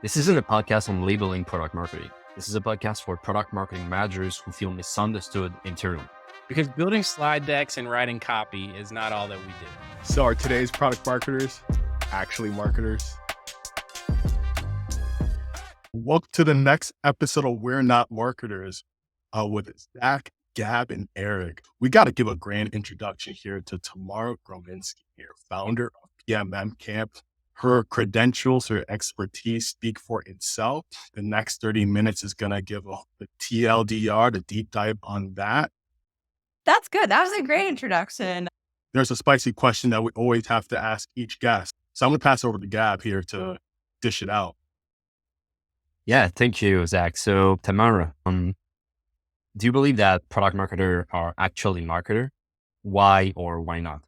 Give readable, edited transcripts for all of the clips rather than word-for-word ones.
This isn't a podcast on labeling product marketing. This is a podcast for product marketing managers who feel misunderstood internally. Because building slide decks and writing copy is not all that we do. So are today's product marketers actually marketers? Welcome to the next episode of We're Not Marketers with Zach, Gab, and Eric. We got to give a grand introduction here to Tamara Grominsky here, founder of PMMCamp. Her credentials, her expertise speak for itself. The next 30 minutes is going to give the TLDR, the deep dive on that. That's good. That was a great introduction. There's a spicy question that we always have to ask each guest. So I'm going to pass over to Gab here to dish it out. Yeah, thank you, Zach. So Tamara, do you believe that product marketers are actually marketer? Why or why not?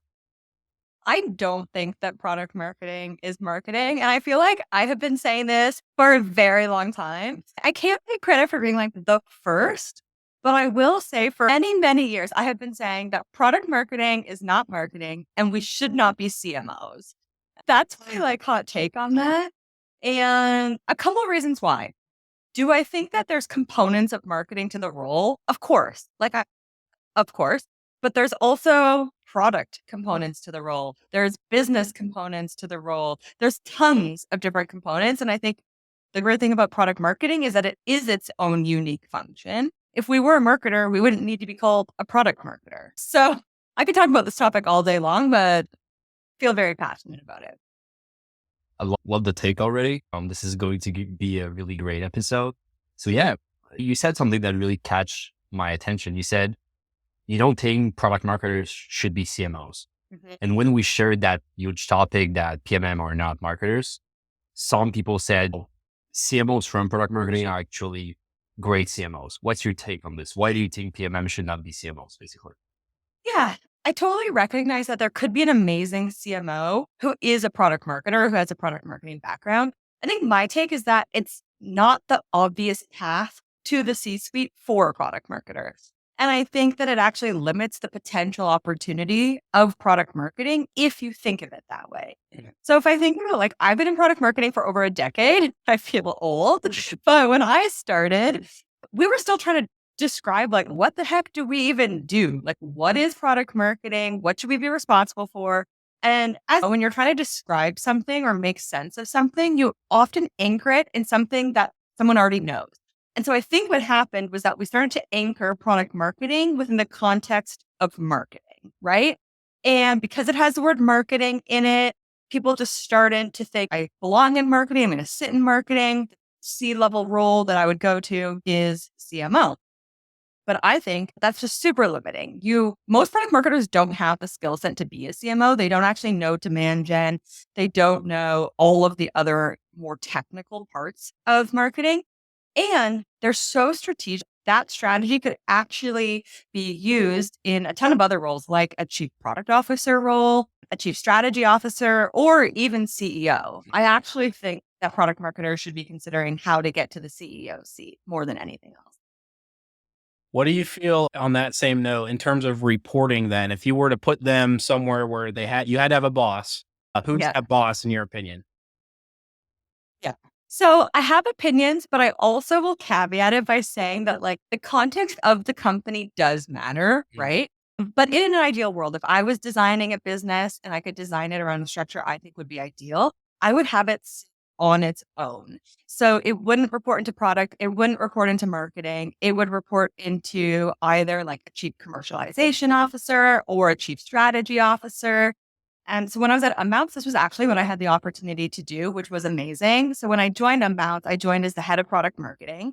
I don't think that product marketing is marketing. And I feel like I have been saying this for a very long time. I can't take credit for being like the first, but I will say for many, many years, I have been saying that product marketing is not marketing and we should not be CMOs. That's my hot take on that. And a couple of reasons why. Do I think that there's components of marketing to the role? Of course. Of course. But there's also product components to the role. There's business components to the role. There's tons of different components. And I think the great thing about product marketing is that it is its own unique function. If we were a marketer, we wouldn't need to be called a product marketer. So I could talk about this topic all day long, but feel very passionate about it. I love the take already. This is going to be a really great episode. So yeah, you said something that really catch my attention. You said, you don't think product marketers should be CMOs. Mm-hmm. And when we shared that huge topic that PMM are not marketers, some people said CMOs from product marketing are actually great CMOs. What's your take on this? Why do you think PMM should not be CMOs, basically? Yeah, I totally recognize that there could be an amazing CMO who is a product marketer, who has a product marketing background. I think my take is that it's not the obvious path to the C-suite for product marketers. And I think that it actually limits the potential opportunity of product marketing if you think of it that way. So if I think about I've been in product marketing for over a decade, I feel old, but when I started, we were still trying to describe what the heck do we even do? What is product marketing? What should we be responsible for? And when you're trying to describe something or make sense of something, you often anchor it in something that someone already knows. And so I think what happened was that we started to anchor product marketing within the context of marketing, right? And because it has the word marketing in it, people just started to think, I belong in marketing. I'm going to sit in marketing. The C-level role that I would go to is CMO. But I think that's just super limiting. Most product marketers don't have the skill set to be a CMO. They don't actually know demand gen. They don't know all of the other more technical parts of marketing. And they're so strategic. That strategy could actually be used in a ton of other roles, like a chief product officer role, a chief strategy officer, or even CEO. I actually think that product marketers should be considering how to get to the CEO seat more than anything else. What do you feel on that same note in terms of reporting then? If you were to put them somewhere where you had to have a boss, who's that boss in your opinion? Yeah. So I have opinions, but I also will caveat it by saying that the context of the company does matter, right? But in an ideal world, if I was designing a business and I could design it around the structure I think would be ideal, I would have it on its own. So it wouldn't report into product. It wouldn't report into marketing. It would report into either a chief commercialization officer or a chief strategy officer. And so when I was at Unbounce, this was actually what I had the opportunity to do, which was amazing. So when I joined Unbounce, I joined as the head of product marketing.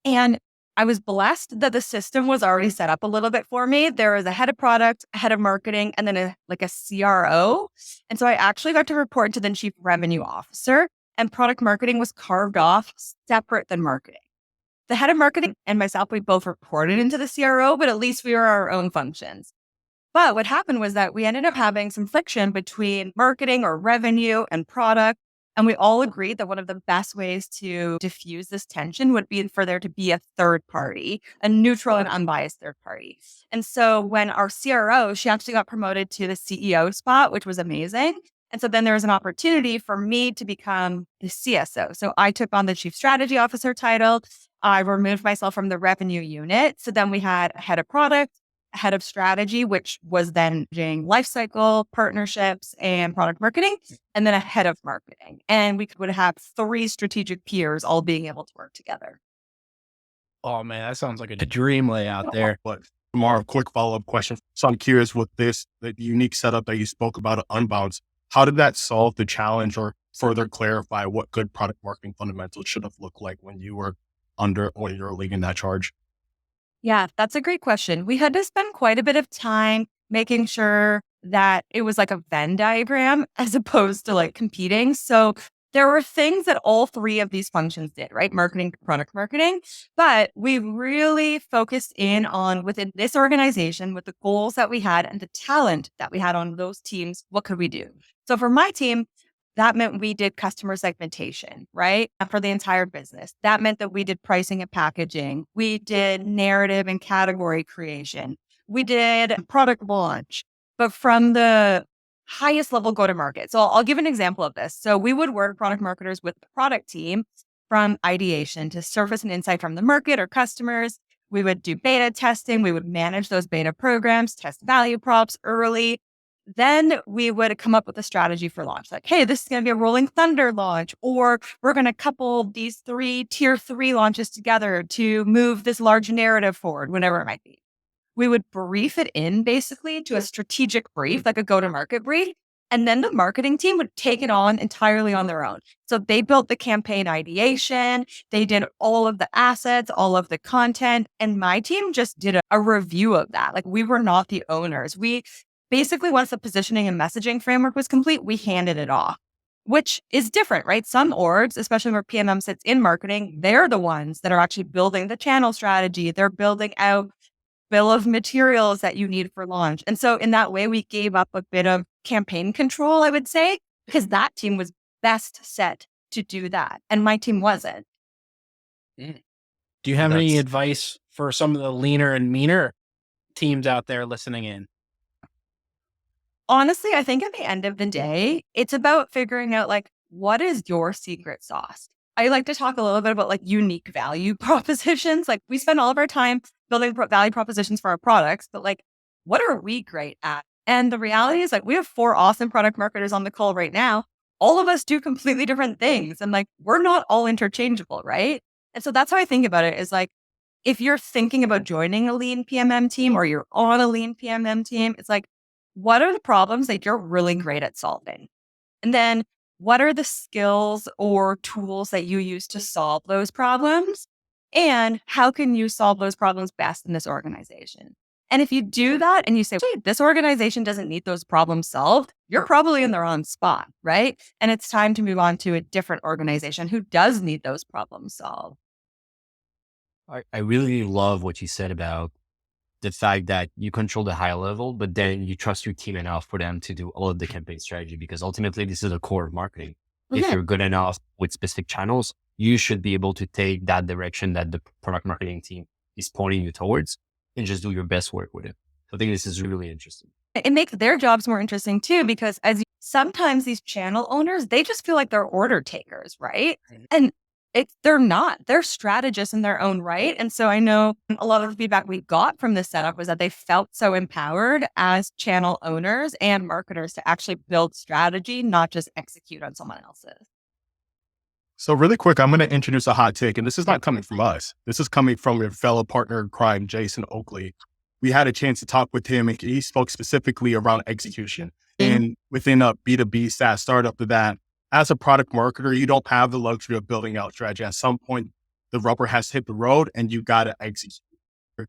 And I was blessed that the system was already set up a little bit for me. There was a head of product, a head of marketing, and then a CRO. And so I actually got to report to the chief revenue officer, and product marketing was carved off separate than marketing. The head of marketing and myself, we both reported into the CRO, but at least we were our own functions. But what happened was that we ended up having some friction between marketing or revenue and product. And we all agreed that one of the best ways to diffuse this tension would be for there to be a third party, a neutral and unbiased third party. And so when our CRO, she actually got promoted to the CEO spot, which was amazing. And so then there was an opportunity for me to become the CSO. So I took on the chief strategy officer title. I removed myself from the revenue unit. So then we had a head of product, a head of strategy, which was then doing lifecycle, partnerships, and product marketing, and then a head of marketing. And we would have 3 strategic peers all being able to work together. Oh man, that sounds like a dream layout there. But Tamara, quick follow-up question. So I'm curious with the unique setup that you spoke about at Unbounce, how did that solve the challenge or further clarify what good product marketing fundamentals should have looked like when you were leading that charge? Yeah, that's a great question. We had to spend quite a bit of time making sure that it was like a Venn diagram as opposed to like competing. So there were things that all 3 of these functions did, right? Marketing, product marketing. But we really focused in on within this organization with the goals that we had and the talent that we had on those teams, what could we do? So for my team, that meant we did customer segmentation, right? For the entire business. That meant that we did pricing and packaging. We did narrative and category creation. We did product launch, but from the highest level go to market. So I'll give an example of this. So we would work product marketers with the product team from ideation to surface an insight from the market or customers. We would do beta testing. We would manage those beta programs, test value props early. Then we would come up with a strategy for launch. Like, hey, this is going to be a rolling thunder launch, or we're going to couple these 3 tier 3 launches together to move this large narrative forward, whatever it might be. We would brief it in basically to a strategic brief, like a go-to-market brief. And then the marketing team would take it on entirely on their own. So they built the campaign ideation. They did all of the assets, all of the content. And my team just did a review of that. Like we were not the owners. We basically, once the positioning and messaging framework was complete, we handed it off, which is different, right? Some orgs, especially where PMM sits in marketing, they're the ones that are actually building the channel strategy. They're building out bill of materials that you need for launch. And so in that way, we gave up a bit of campaign control, I would say, because that team was best set to do that. And my team wasn't. Do you have any advice for some of the leaner and meaner teams out there listening in? Honestly, I think at the end of the day, it's about figuring out like, what is your secret sauce? I like to talk a little bit about like unique value propositions. Like we spend all of our time building value propositions for our products, but like, what are we great at? And the reality is like, we have 4 awesome product marketers on the call right now. All of us do completely different things. And like, we're not all interchangeable, right? And so that's how I think about it is like, if you're thinking about joining a lean PMM team or you're on a lean PMM team, it's like, what are the problems that you're really great at solving? And then what are the skills or tools that you use to solve those problems? And how can you solve those problems best in this organization? And if you do that and you say, wait, this organization doesn't need those problems solved, you're probably in the wrong spot, right? And it's time to move on to a different organization who does need those problems solved. I really love what you said about the fact that you control the high level, but then you trust your team enough for them to do all of the campaign strategy, because ultimately this is the core of marketing. If you're good enough with specific channels, you should be able to take that direction that the product marketing team is pointing you towards and just do your best work with it. So I think this is really interesting. It makes their jobs more interesting too, because sometimes these channel owners, they just feel like they're order takers, right? And they're not. They're strategists in their own right. And so I know a lot of the feedback we got from this setup was that they felt so empowered as channel owners and marketers to actually build strategy, not just execute on someone else's. So really quick, I'm going to introduce a hot take, and this is not coming from us. This is coming from your fellow partner in crime, Jason Oakley. We had a chance to talk with him, and he spoke specifically around execution. And within a B2B SaaS startup to that, as a product marketer, you don't have the luxury of building out strategy. At some point, the rubber has to hit the road and you got to execute.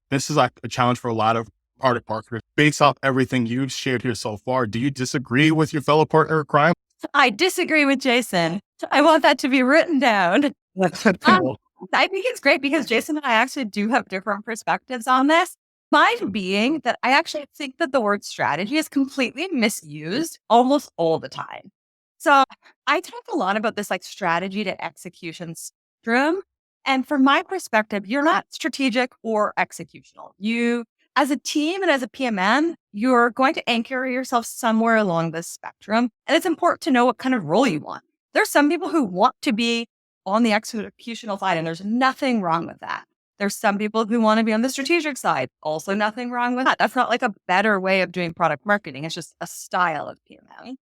This is like a challenge for a lot of product marketers. Based off everything you've shared here so far, do you disagree with your fellow partner in crime? I disagree with Jason. I want that to be written down. I think it's great because Jason and I actually do have different perspectives on this. Mine being that I actually think that the word strategy is completely misused almost all the time. So I talk a lot about this like strategy to execution spectrum. And from my perspective, you're not strategic or executional. You as a team and as a PMM, you're going to anchor yourself somewhere along this spectrum. And it's important to know what kind of role you want. There's some people who want to be on the executional side, and there's nothing wrong with that. There's some people who want to be on the strategic side. Also nothing wrong with that. That's not like a better way of doing product marketing. It's just a style of PMM.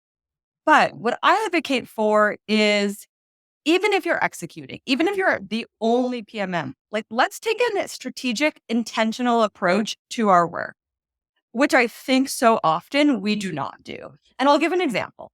But what I advocate for is, even if you're executing, even if you're the only PMM, like, let's take a strategic, intentional approach to our work, which I think so often we do not do. And I'll give an example.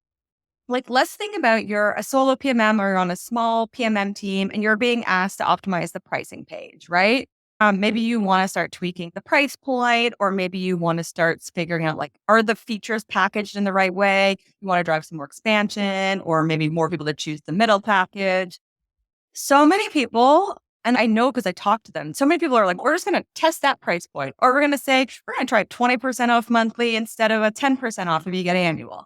Like, let's think about you're a solo PMM or you're on a small PMM team and you're being asked to optimize the pricing page, right? Maybe you want to start tweaking the price point, or maybe you want to start figuring out, like, are the features packaged in the right way? You want to drive some more expansion, or maybe more people to choose the middle package. So many people, and I know because I talked to them, so many people are like, we're just going to test that price point, or we're going to say, we're going to try 20% off monthly instead of a 10% off if you get annual.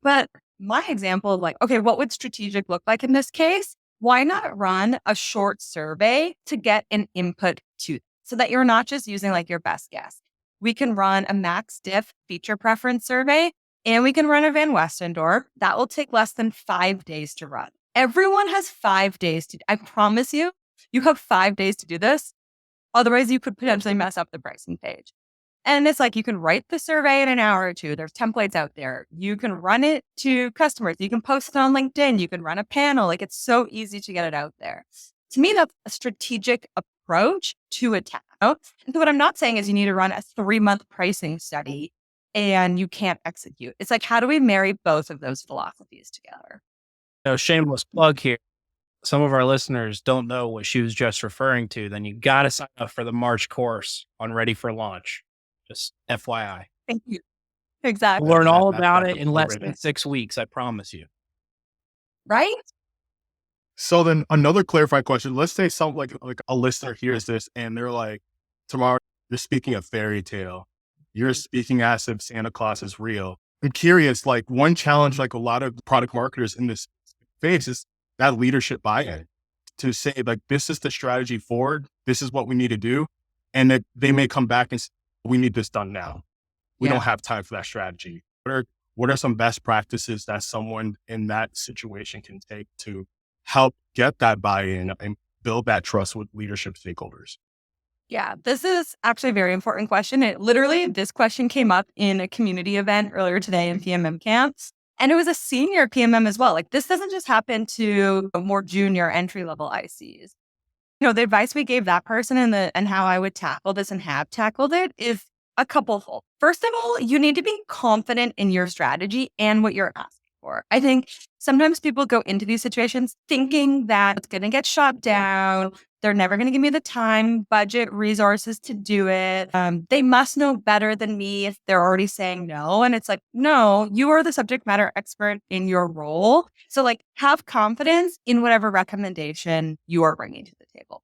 But my example of, like, okay, what would strategic look like in this case? Why not run a short survey to get an input to it, so that you're not just using like your best guess? We can run a max diff feature preference survey, and we can run a Van Westendorp. That will take less than 5 days to run. Everyone has 5 days I promise you, you have 5 days to do this. Otherwise, you could potentially mess up the pricing page. And it's like, you can write the survey in an hour or two. There's templates out there. You can run it to customers. You can post it on LinkedIn. You can run a panel. Like, it's so easy to get it out there. To me, that's a strategic approach to attack. And so what I'm not saying is you need to run a 3-month pricing study and you can't execute. It's like, how do we marry both of those philosophies together? Shameless plug here. Some of our listeners don't know what she was just referring to. Then you got to sign up for the March course on Ready for Launch. Just FYI. Thank you. Exactly. We'll learn all about it in less than 6 weeks. I promise you. Right? So then another clarifying question. Let's say some like a listener hears this and they're like, Tamara, you're speaking a fairy tale. You're speaking as if Santa Claus is real. I'm curious, like, one challenge like a lot of product marketers in this space is that leadership buy-in to say, like, this is the strategy forward. This is what we need to do. And that they may come back and say, we need this done now. We don't have time for that strategy. What are some best practices that someone in that situation can take to help get that buy-in and build that trust with leadership stakeholders? Yeah, this is actually a very important question. This question came up in a community event earlier today in PMMCamp. And it was a senior PMM as well. Like, this doesn't just happen to more junior entry-level ICs. The advice we gave that person and how I would tackle this and have tackled it is a couple-fold. First of all, you need to be confident in your strategy and what you're asking for. I think sometimes people go into these situations thinking that it's going to get shot down. They're never going to give me the time, budget, resources to do it. They must know better than me if they're already saying no. And it's like, no, you are the subject matter expert in your role. So, like, have confidence in whatever recommendation you are bringing to the table.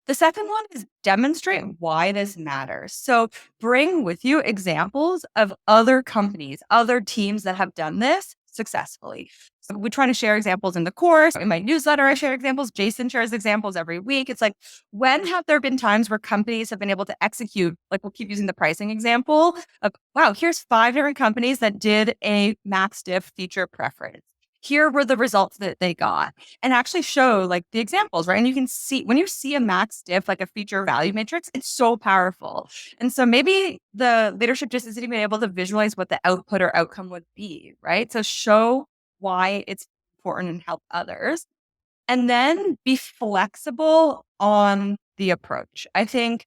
The second one is demonstrate why this matters. So bring with you examples of other companies, other teams that have done this successfully. So we try to share examples in the course. In my newsletter, I share examples. Jason shares examples every week. It's like, when have there been times where companies have been able to execute? Like, we'll keep using the pricing example of, wow, here's 5 different companies that did a max diff feature preference. Here were the results that they got, and actually show, like, the examples, right? And you can see, when you see a max diff, like a feature value matrix, it's so powerful. And so maybe the leadership just isn't even able to visualize what the output or outcome would be, right? So show why it's important and help others. And then be flexible on the approach. I think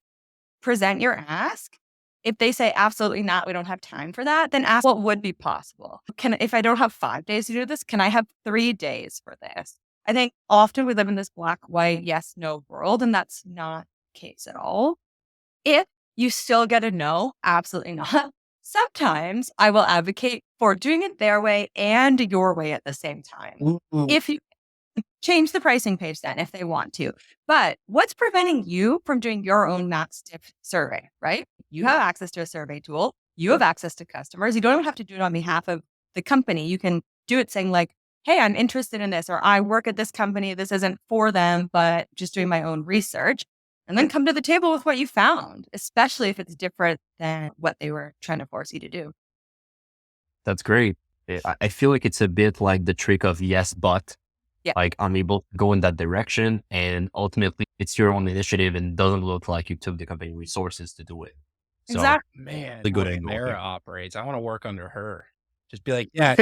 present your ask. If they say absolutely not, we don't have time for that, then ask what would be possible. If I don't have 5 days to do this, can I have 3 days for this? I think often we live in this black, white, yes, no world, and that's not the case at all. If you still get a no, absolutely not. Sometimes I will advocate for doing it their way and your way at the same time. Mm-hmm. If you change the pricing page then if they want to. But what's preventing you from doing your own max diff survey, right? You have access to a survey tool. You have access to customers. You don't have to do it on behalf of the company. You can do it saying, like, hey, I'm interested in this, or I work at this company. This isn't for them, but just doing my own research. and then come to the table with what you found, especially if it's different than what they were trying to force you to do. That's great. I feel like it's a bit like the trick of yes, but Yeah. like I'm able to go in that direction, and ultimately it's your own initiative and doesn't look like you took the company resources to do it. So Exactly. Man, the good how angle Tamara here. operates. I want to work under her. Just be like, yeah,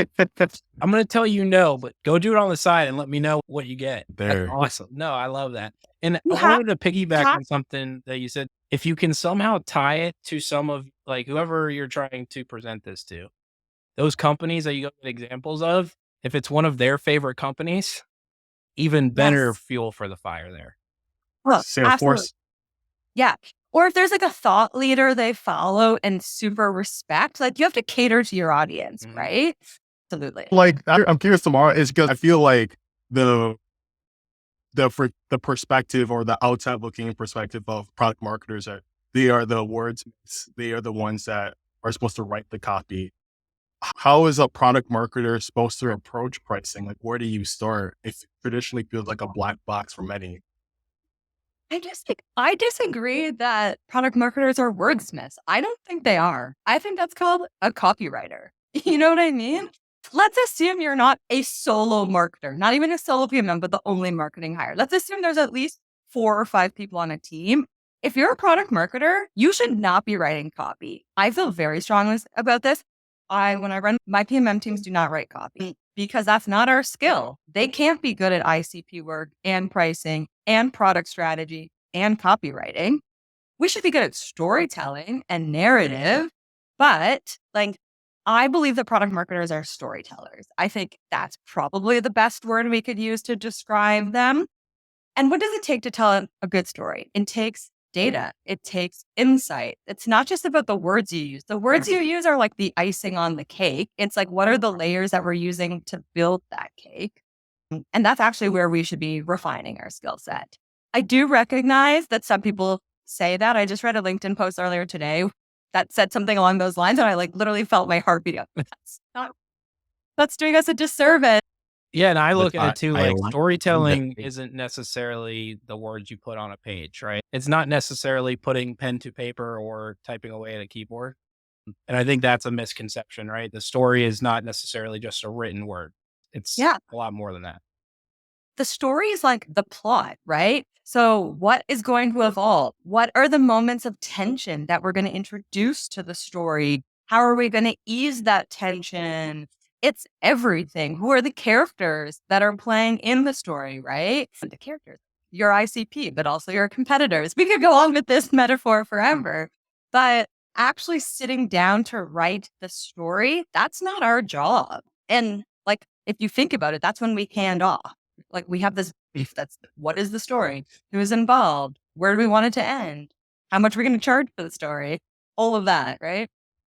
I'm going to tell you no, but go do it on the side and let me know what you get. That's There. awesome. No, I love that. And You I have- wanted to piggyback have- on something that you said. If you can somehow tie it to some of like whoever you're trying to present this to, those companies that you got examples of, if it's one of their favorite companies, even better Yes. fuel for the fire there. Look, absolutely. Salesforce. Yeah. Or if there's like a thought leader they follow and super respect, like you have to cater to your audience, Mhm. right? Absolutely. Like I'm curious tomorrow is because I feel like the perspective or the outside looking perspective of product marketers are they are the wordsmiths. They are the ones that are supposed to write the copy. How is a product marketer supposed to approach pricing? Like, where do you start? It traditionally feels like a black box for many. I disagree that product marketers are wordsmiths. I don't think they are. I think that's called a copywriter. You know what I mean? Let's assume you're not a solo marketer, not even a solo PMM, but the only marketing hire. Let's assume there's at least 4 or 5 people on a team. If you're a product marketer, you should not be writing copy. I feel very strongly about this. When I run my PMM teams, do not write copy because that's not our skill. They can't be good at ICP work and pricing and product strategy and copywriting. We should be good at storytelling and narrative, but like I believe that product marketers are storytellers. I think that's probably the best word we could use to describe them. And what does it take to tell a good story? It takes data. It takes insight. It's not just about the words you use. The words you use are like the icing on the cake. It's like, what are the layers that we're using to build that cake? And that's actually where we should be refining our skill set. I do recognize that some people say that. I just read a LinkedIn post earlier today that said something along those lines, and I like literally felt my heart beat up. That's doing us a disservice. Yeah, and I But look at it too, I like like storytelling that. isn't necessarily the words you put on a page, right? It's not necessarily putting pen to paper or typing away at a keyboard. And I think that's a misconception, right? The story is not necessarily just a written word. It's Yeah. a lot more than that. The story is like the plot, right? So what is going to evolve? What are the moments of tension that we're going to introduce to the story? How are we going to ease that tension? It's everything. Who are the characters that are playing in the story, right? The characters, your ICP, but also your competitors. We could go on with this metaphor forever, but actually sitting down to write the story, that's not our job. And like, if you think about it, that's when we hand off. Like we have this beef. That's what is the story? Who is involved? Where do we want it to end? How much are we going to charge for the story? All of that, right?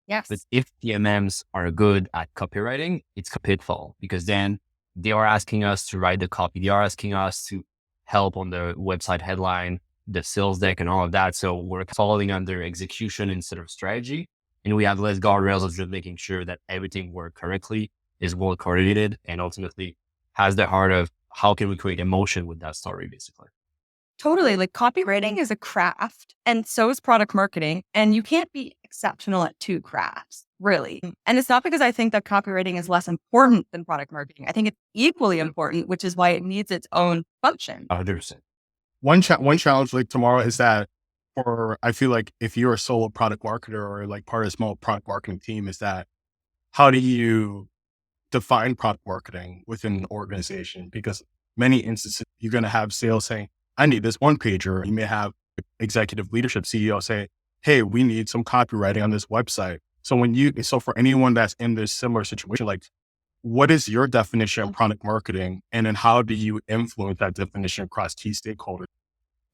Yes. But if PMMs are good at copywriting, it's a pitfall because then they are asking us to write the copy. They are asking us to help on the website headline, the sales deck and all of that. So we're falling under execution instead of strategy. And we have less guardrails of just making sure that everything works correctly, is well coordinated, and ultimately has the heart of how can we create emotion with that story, basically. Totally. Like copywriting is a craft and so is product marketing. And you can't be exceptional at 2 crafts, really. And it's not because I think that copywriting is less important than product marketing. I think it's equally important, which is why it needs its own function. 100%. One challenge like tomorrow is that, or I feel like if you're a solo product marketer or like part of a small product marketing team, is that how do you define product marketing within an organization? Because many instances you're going to have sales saying, I need this one pager. You may have executive leadership CEO say, hey, we need some copywriting on this website. So for anyone that's in this similar situation, like what is your definition of product marketing? And then how do you influence that definition across key stakeholders?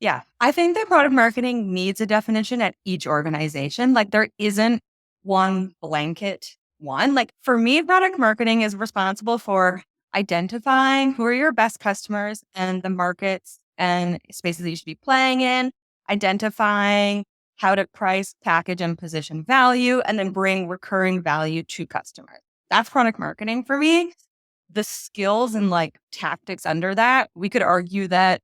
Yeah, I think that product marketing needs a definition at each organization. Like there isn't one blanket one. Like for me, product marketing is responsible for identifying who are your best customers and the markets and spaces that you should be playing in, identifying how to price, package, and position value, and then bring recurring value to customers. That's product marketing for me. The skills and like tactics under that, we could argue that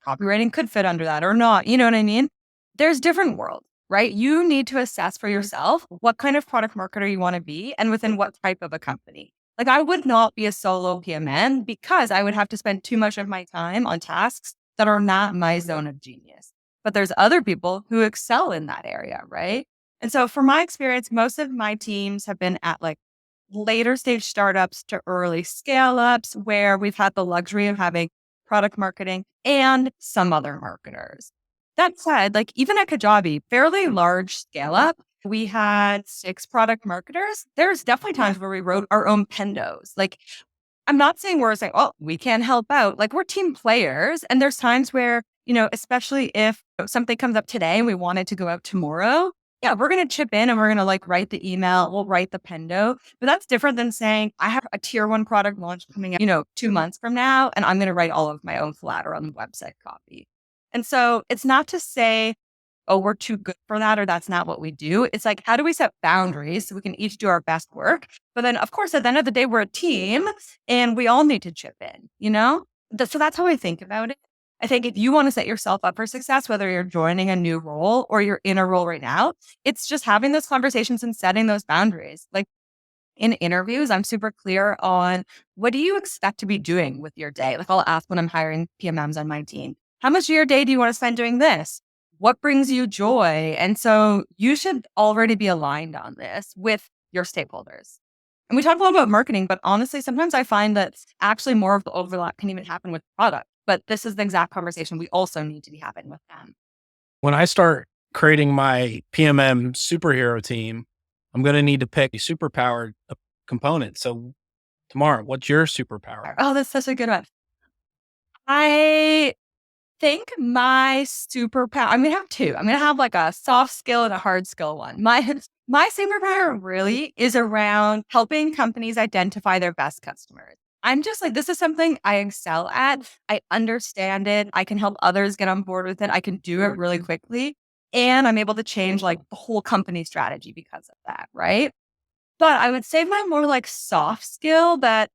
copywriting could fit under that or not. You know what I mean? There's different worlds, right? You need to assess for yourself what kind of product marketer you want to be and within what type of a company. Like I would not be a solo PMM because I would have to spend too much of my time on tasks that are not my zone of genius. But there's other people who excel in that area, right? And so from my experience, most of my teams have been at like later stage startups to early scale ups where we've had the luxury of having product marketing and some other marketers. That said, like even at Kajabi, fairly large scale up, we had 6 product marketers. There's definitely times where we wrote our own pendos. Like I'm not saying we're saying, oh, we can't help out. Like we're team players. And there's times where, especially if something comes up today and we want it to go out tomorrow, yeah, we're going to chip in and we're going to like write the email. We'll write the pendo. But that's different than saying I have a tier 1 product launch coming out, 2 months from now, and I'm going to write all of my own collateral and website copy. And so it's not to say, oh, we're too good for that, or that's not what we do. It's like, how do we set boundaries so we can each do our best work? But then, of course, at the end of the day, we're a team and we all need to chip in, So that's how I think about it. I think if you want to set yourself up for success, whether you're joining a new role or you're in a role right now, it's just having those conversations and setting those boundaries. Like in interviews, I'm super clear on what do you expect to be doing with your day? Like I'll ask when I'm hiring PMMs on my team, how much of your day do you want to spend doing this? What brings you joy? And so you should already be aligned on this with your stakeholders. And we talk a lot about marketing, but honestly, sometimes I find that actually more of the overlap can even happen with product. But this is the exact conversation we also need to be having with them. When I start creating my PMM superhero team, I'm going to need to pick a superpowered component. So Tamara, what's your superpower? Oh, that's such a good one. I think my superpower, I'm going to have 2. I'm going to have like a soft skill and a hard skill one. My superpower really is around helping companies identify their best customers. I'm just like, this is something I excel at. I understand it. I can help others get on board with it. I can do it really quickly. And I'm able to change like the whole company strategy because of that, right? But I would say my more like soft skill that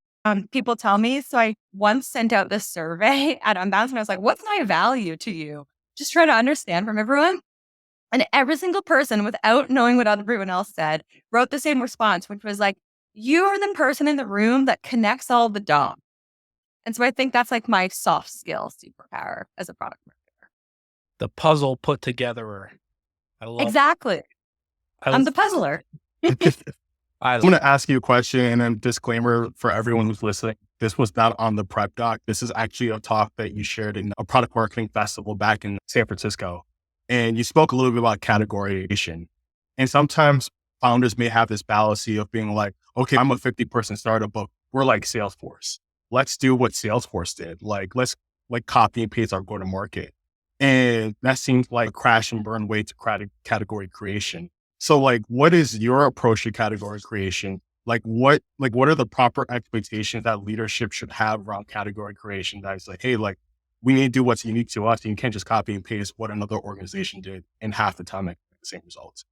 people tell me. So I once sent out this survey at Unbounce and I was like, what's my value to you? Just try to understand from everyone. And every single person, without knowing what everyone else said, wrote the same response, which was like, you are the person in the room that connects all the dots. And so I think that's like my soft skill superpower as a product marketer. The puzzle put togetherer. I love Exactly. I'm the puzzler. I'm going to ask you a question, and a disclaimer for everyone who's listening. This was not on the prep doc. This is actually a talk that you shared in a product marketing festival back in San Francisco. And you spoke a little bit about categorization. And sometimes founders may have this fallacy of being like, okay, I'm a 50-person startup, but we're like Salesforce. Let's do what Salesforce did. Like, let's like copy and paste our go-to-market. And that seems like a crash and burn way to category creation. So like, what is your approach to category creation? Like what are the proper expectations that leadership should have around category creation? That is like, hey, like we need to do what's unique to us. And you can't just copy and paste what another organization did and half the time make the same results.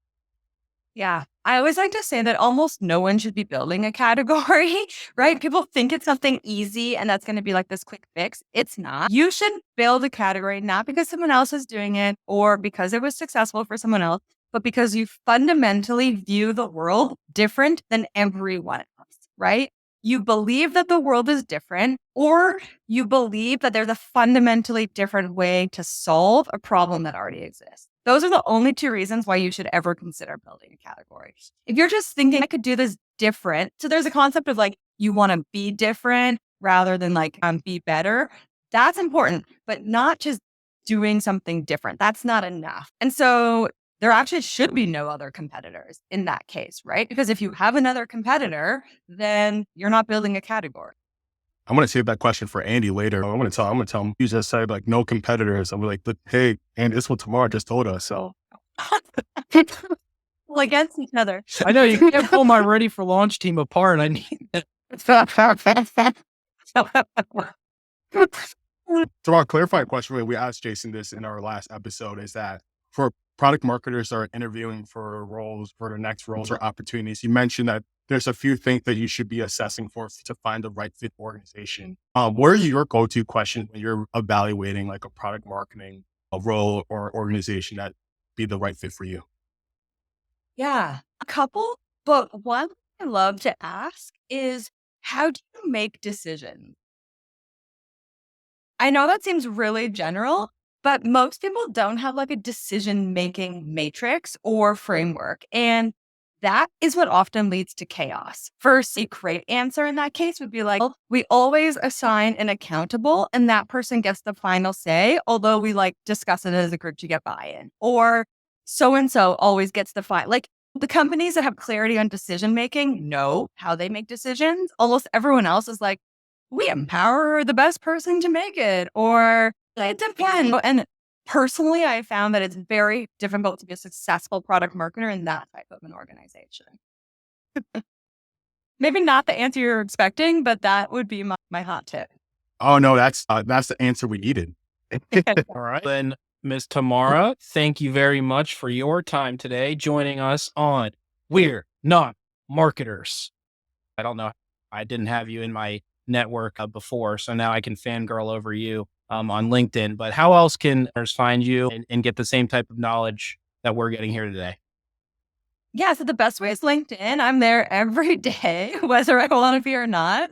Yeah. I always like to say that almost no one should be building a category, right? People think it's something easy and that's going to be like this quick fix. It's not. You should build a category, not because someone else is doing it or because it was successful for someone else, but because you fundamentally view the world different than everyone else, right? You believe that the world is different, or you believe that there's a fundamentally different way to solve a problem that already exists. Those are the only 2 reasons why you should ever consider building a category. If you're just thinking, I could do this different. So there's a concept of like, you want to be different rather than like be better. That's important, but not just doing something different. That's not enough. And so there actually should be no other competitors in that case, right? Because if you have another competitor, then you're not building a category. I'm going to save that question for Andy later. I'm going to tell him, you just said like no competitors. I'm like, hey, Andy, this is what Tamara just told us. So well, against each other. I know you can't pull my ready for launch team apart. I need it. So our clarifying question, we asked Jason this in our last episode, is that for product marketers that are interviewing for roles, for their next roles or opportunities, you mentioned that there's a few things that you should be assessing for to find the right fit organization. What are your go-to questions when you're evaluating like a product marketing a role or organization that be the right fit for you? Yeah, a couple, but one I love to ask is, how do you make decisions? I know that seems really general, but most people don't have like a decision-making matrix or framework. And that is what often leads to chaos. First, a great answer in that case would be like, "Well, we always assign an accountable and that person gets the final say, although we like discuss it as a group to get buy-in." Or so-and-so always gets the final. Like the companies that have clarity on decision-making know how they make decisions. Almost everyone else is like, we empower the best person to make it, or it depends. And personally, I found that it's very difficult to be a successful product marketer in that type of an organization. Maybe not the answer you're expecting, but that would be my hot tip. Oh no, that's the answer we needed. All right. Then, Ms. Tamara, thank you very much for your time today joining us on We're Not Marketers. I don't know. I didn't have you in my network before, so now I can fangirl over you on LinkedIn. But how else can listeners find you and get the same type of knowledge that we're getting here today? Yeah, so the best way is LinkedIn. I'm there every day, whether I want to be or not.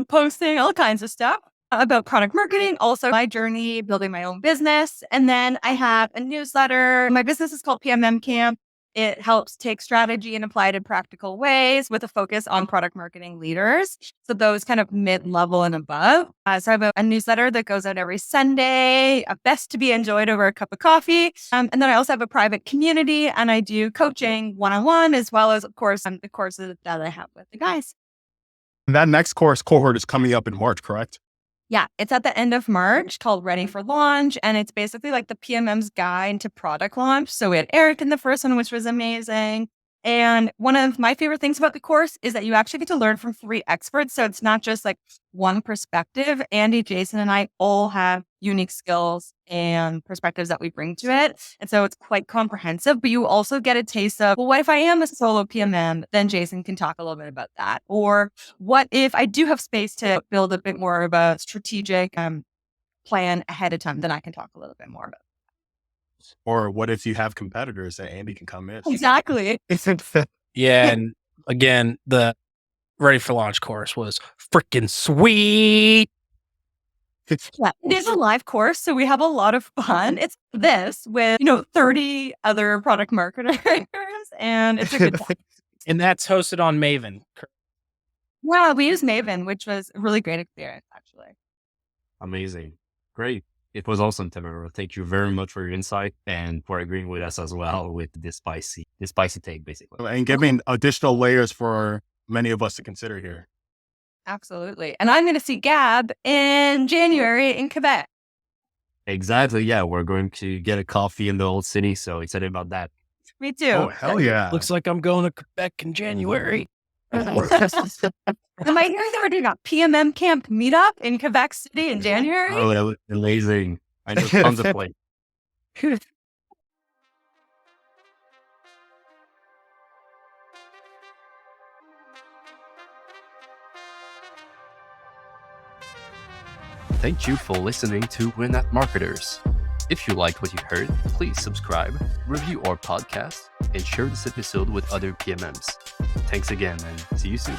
Posting all kinds of stuff about product marketing, also my journey building my own business. And then I have a newsletter. My business is called PMMCamp. It helps take strategy and apply it in practical ways with a focus on product marketing leaders. So those kind of mid-level and above. So I have a newsletter that goes out every Sunday, best to be enjoyed over a cup of coffee. And then I also have a private community and I do coaching one-on-one, as well as, of course, the courses that I have with the guys. That next cohort is coming up in March, correct? Yeah, it's at the end of March, called Ready for Launch. And it's basically like the PMM's guide to product launch. So we had Eric in the first one, which was amazing. And one of my favorite things about the course is that you actually get to learn from 3 experts. So it's not just like one perspective. Andy, Jason, and I all have unique skills and perspectives that we bring to it. And so it's quite comprehensive, but you also get a taste of, well, what if I am a solo PMM? Then Jason can talk a little bit about that. Or what if I do have space to build a bit more of a strategic plan ahead of time? Then I can talk a little bit more about it. Or what if you have competitors that Andy can come in? Exactly. Yeah. And again, the Ready for Launch course was freaking sweet. Yeah, it is a live course, so we have a lot of fun. It's this with 30 other product marketers, and it's a good time. And that's hosted on Maven. Yeah, we use Maven, which was a really great experience, actually. Amazing. Great. It was awesome, Tamara. Thank you very much for your insight and for agreeing with us as well with this spicy take, basically. And giving additional layers for many of us to consider here. Absolutely. And I'm going to see Gab in January in Quebec. Exactly. Yeah, we're going to get a coffee in the old city. So excited about that. Me too. Oh, hell yeah. Looks like I'm going to Quebec in January. Am I hearing that we're doing a PMMCamp meetup in Quebec City in January? Oh, that was amazing. I know tons of places. Thank you for listening to We're Not Marketers. If you liked what you heard, please subscribe, review our podcast, and share this episode with other PMMs. Thanks again, and see you soon.